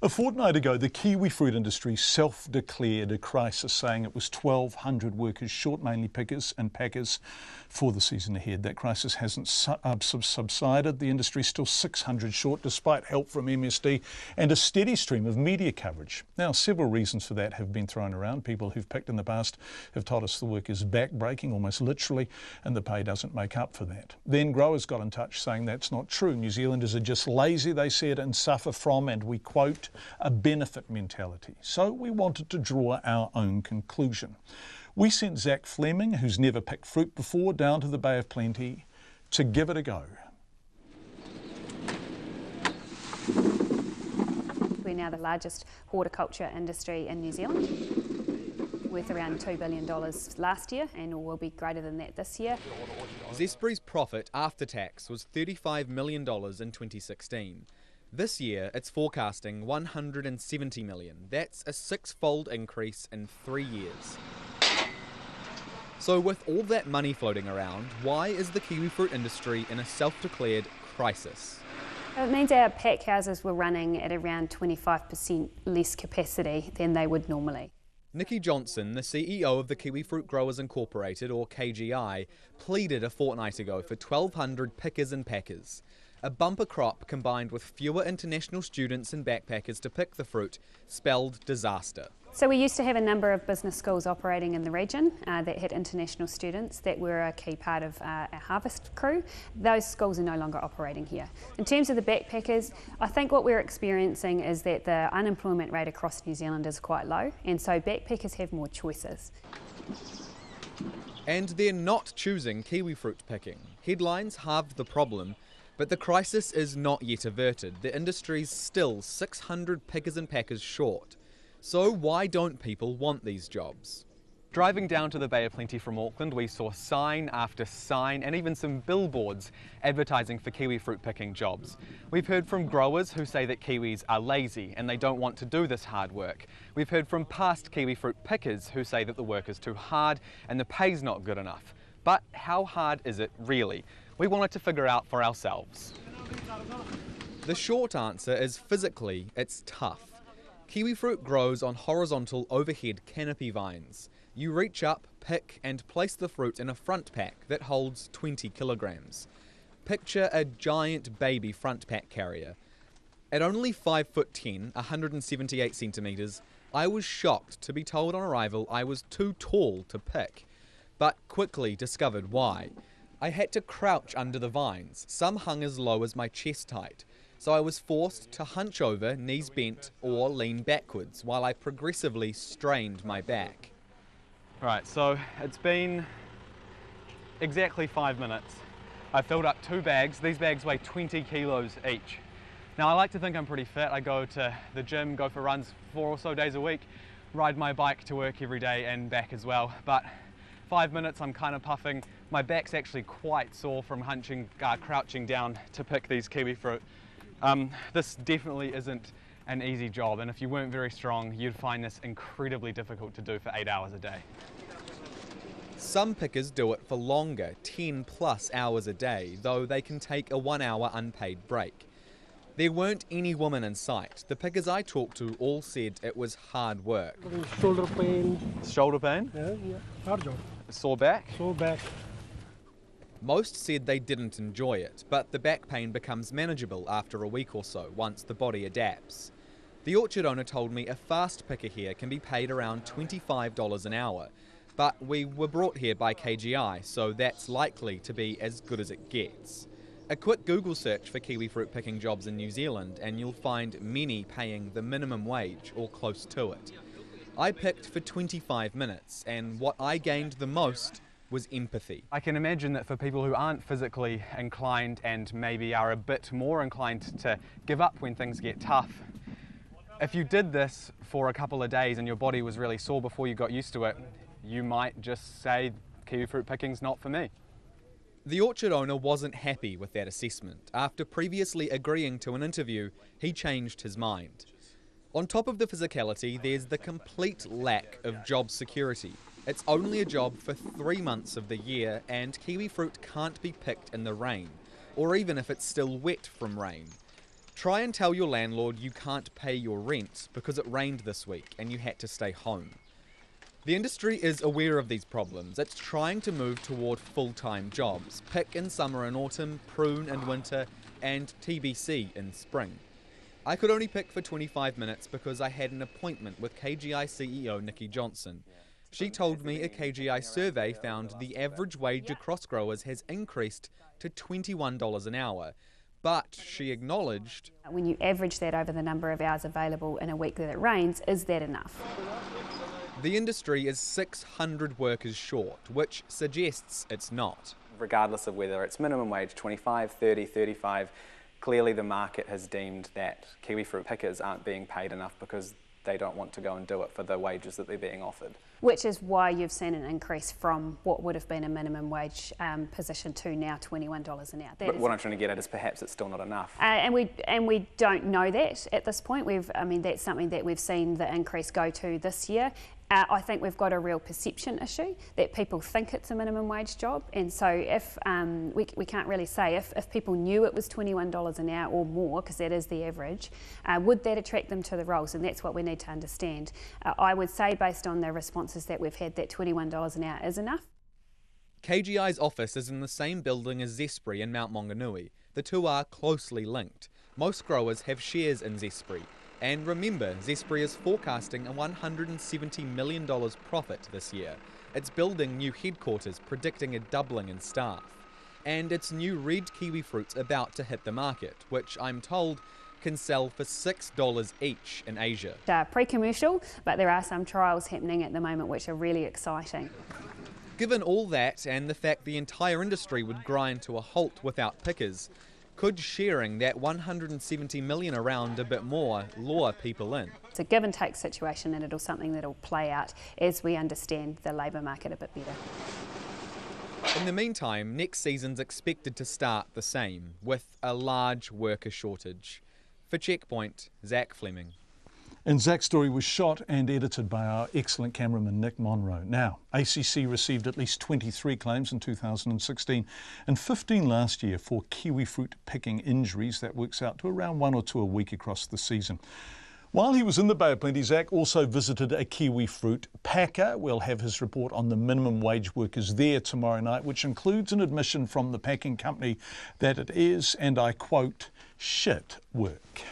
A fortnight ago, the kiwifruit industry self-declared a crisis, saying it was 1,200 workers short, mainly pickers and packers, for the season ahead. That crisis hasn't subsided. The industry is still 600 short, despite help from MSD and a steady stream of media coverage. Now, several reasons for that have been thrown around. People who've picked in the past have told us the work is back-breaking, almost literally, and the pay doesn't make up for that. Then growers got in touch saying that's not true. New Zealanders are just lazy, they said, and suffer from, and we quote, a benefit mentality. So we wanted to draw our own conclusion. We sent Zach Fleming, who's never picked fruit before, down to the Bay of Plenty to give it a go. We're now the largest horticulture industry in New Zealand, worth around $2 billion last year, and will be greater than that this year. Zespri's profit after tax was $35 million in 2016. This year, it's forecasting $170 million. That's a six-fold increase in 3 years. So with all that money floating around, why is the kiwifruit industry in a self-declared crisis? It means our pack houses were running at around 25% less capacity than they would normally. Nikki Johnson, the CEO of the Kiwifruit Growers Incorporated, or KGI, pleaded a fortnight ago for 1,200 pickers and packers. A bumper crop combined with fewer international students and backpackers to pick the fruit spelled disaster. So we used to have a number of business schools operating in the region that had international students that were a key part of our harvest crew. Those schools are no longer operating here. In terms of the backpackers, I think what we're experiencing is that the unemployment rate across New Zealand is quite low, and so backpackers have more choices. And they're not choosing kiwifruit picking. Headlines halve the problem, but the crisis is not yet averted. The industry's still 600 pickers and packers short. So why don't people want these jobs? Driving down to the Bay of Plenty from Auckland, we saw sign after sign and even some billboards advertising for kiwifruit picking jobs. We've heard from growers who say that kiwis are lazy and they don't want to do this hard work. We've heard from past kiwifruit pickers who say that the work is too hard and the pay's not good enough. But how hard is it really? We wanted to figure out for ourselves. The short answer is physically, it's tough. Kiwifruit grows on horizontal overhead canopy vines. You reach up, pick and place the fruit in a front pack that holds 20 kilograms. Picture a giant baby front pack carrier. At only 5'10", 178 centimetres, I was shocked to be told on arrival I was too tall to pick, but quickly discovered why. I had to crouch under the vines, some hung as low as my chest height, so I was forced to hunch over, knees bent, or lean backwards while I progressively strained my back. Right, so it's been exactly 5 minutes. I filled up 2 bags. These bags weigh 20 kilos each. Now I like to think I'm pretty fit. I go to the gym, go for runs 4 or so days a week, ride my bike to work every day and back as well, but 5 minutes I'm kind of puffing. My back's actually quite sore from crouching down to pick these kiwifruit. This definitely isn't an easy job, and if you weren't very strong, you'd find this incredibly difficult to do for 8 hours a day. Some pickers do it for longer, 10 plus hours a day, though they can take a 1 hour unpaid break. There weren't any women in sight. The pickers I talked to all said it was hard work. Shoulder pain. Shoulder pain? Yeah, hard job. Sore back? Sore back. Most said they didn't enjoy it, but the back pain becomes manageable after a week or so, once the body adapts. The orchard owner told me a fast picker here can be paid around $25 an hour, but we were brought here by KGI, so that's likely to be as good as it gets. A quick Google search for kiwifruit picking jobs in New Zealand and you'll find many paying the minimum wage or close to it. I picked for 25 minutes, and what I gained the most was empathy. I can imagine that for people who aren't physically inclined and maybe are a bit more inclined to give up when things get tough, if you did this for a couple of days and your body was really sore before you got used to it, you might just say, kiwifruit picking's not for me. The orchard owner wasn't happy with that assessment. After previously agreeing to an interview, he changed his mind. On top of the physicality, there's the complete lack of job security. It's only a job for 3 months of the year, and kiwifruit can't be picked in the rain, or even if it's still wet from rain. Try and tell your landlord you can't pay your rent because it rained this week and you had to stay home. The industry is aware of these problems. It's trying to move toward full-time jobs, pick in summer and autumn, prune in winter, and TBC in spring. I could only pick for 25 minutes because I had an appointment with KGI CEO Nikki Johnson. She told me a KGI survey found the average wage across growers has increased to $21 an hour. But she acknowledged, when you average that over the number of hours available in a week that it rains, is that enough? The industry is 600 workers short, which suggests it's not. Regardless of whether it's minimum wage, 25, 30, 35, clearly the market has deemed that kiwifruit pickers aren't being paid enough because they don't want to go and do it for the wages that they're being offered. Which is why you've seen an increase from what would have been a minimum wage position to now $21 an hour. But what I'm trying to get at is perhaps it's still not enough. And we don't know that at this point. That's something that we've seen the increase go to this year. I think we've got a real perception issue that people think it's a minimum wage job, and so if we can't really say if people knew it was $21 an hour or more, because that is the average, would that attract them to the roles? And that's what we need to understand. I would say, based on the responses that we've had, that $21 an hour is enough. KGI's office is in the same building as Zespri in Mount Maunganui. The two are closely linked. Most growers have shares in Zespri. And remember, Zespri is forecasting a $170 million profit this year. It's building new headquarters, predicting a doubling in staff. And its new red kiwifruit's about to hit the market, which I'm told can sell for $6 each in Asia. Pre-commercial, but there are some trials happening at the moment which are really exciting. Given all that and the fact the entire industry would grind to a halt without pickers, could sharing that $170 million around a bit more lure people in? It's a give and take situation, and it'll something that'll play out as we understand the labour market a bit better. In the meantime, next season's expected to start the same, with a large worker shortage. For Checkpoint, Zach Fleming. And Zach's story was shot and edited by our excellent cameraman Nick Monroe. Now, ACC received at least 23 claims in 2016 and 15 last year for kiwifruit picking injuries. That works out to around 1 or 2 a week across the season. While he was in the Bay of Plenty, Zach also visited a kiwifruit packer. We'll have his report on the minimum wage workers there tomorrow night, which includes an admission from the packing company that it is, and I quote, shit work.